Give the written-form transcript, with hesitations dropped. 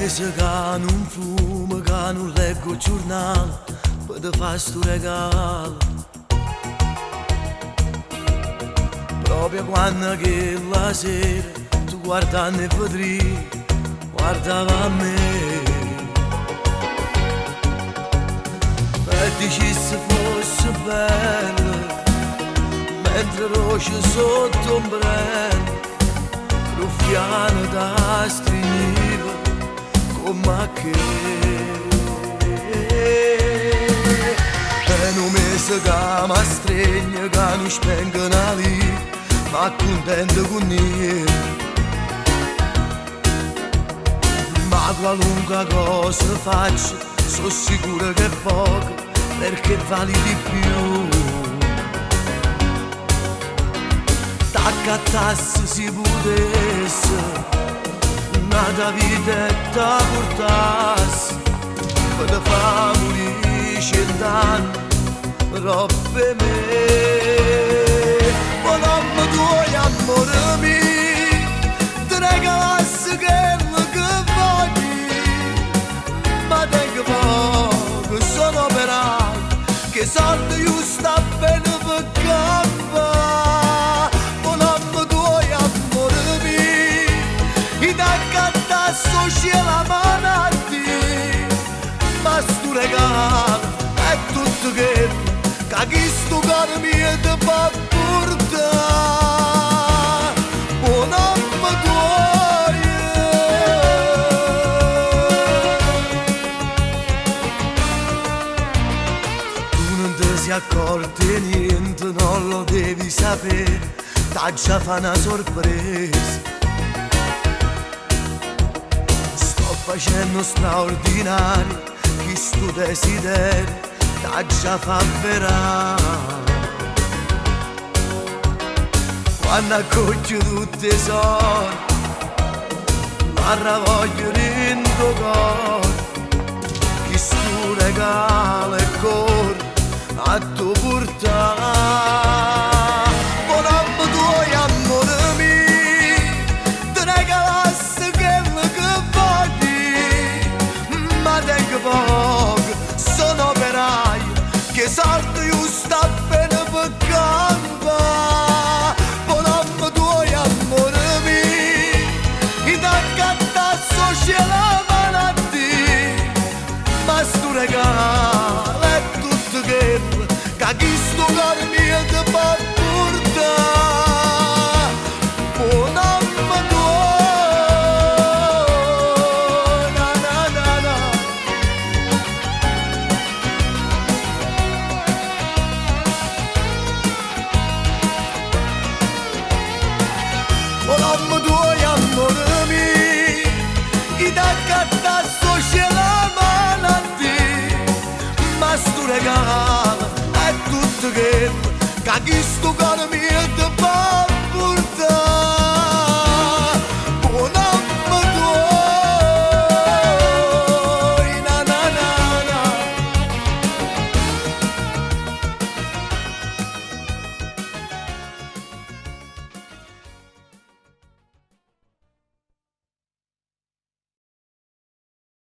mese che non fumo, che non leggo il giornale, per te fare sto regalo. Proprio quando che la sera tu guardando il vetrino, guardava a me e dici se fosse bello, mentre roce sotto ombrello, ruffiano da stringeva come a che. E non mese che mi stringe, che non spengono lì, ma contento con niente. Ma qualunque cosa faccio, sono sicuro che è poco, perché vali di più. T'accattassi si potesse, nata vita e ta portassi, per te fa morire 100 anni, robe me. Ma non mi tuoi amore mio, ti regalassi quello che voglio, ma tengo poco, sono operato, che soldi io sta bene per campa. Ma non mi tuoi amore mio, ti accattassi la malattia, ma sto regalo è tutto che chi sto cuore mio ti fa portare. Buon anno tuoi. Tu non ti sei accorto di niente, non lo devi sapere, t'ha già fa una sorpresa. Sto facendo straordinario, chi sto desiderio t'ha già fa verrà. Quando accoglio tutti i soldi, la voglio in tuo cuore, chi sto regalo e corre a tu portare. Ma non mi tuoi amore mio, ti regalassi quello che voglio, ma tengo poco, sono operaio, che soldi io sta bene per campa. Ma non mi tuoi amore mio, ti accattassi la malattia, ma sto regalo è tutto che chi sto cuore mio ti fa portare. Ma non mi tuoi, na na na na. Ma non mi tuoi amore mio, ti accattassi la malattia, ma sto regalo è tutto che chi sto cuore mio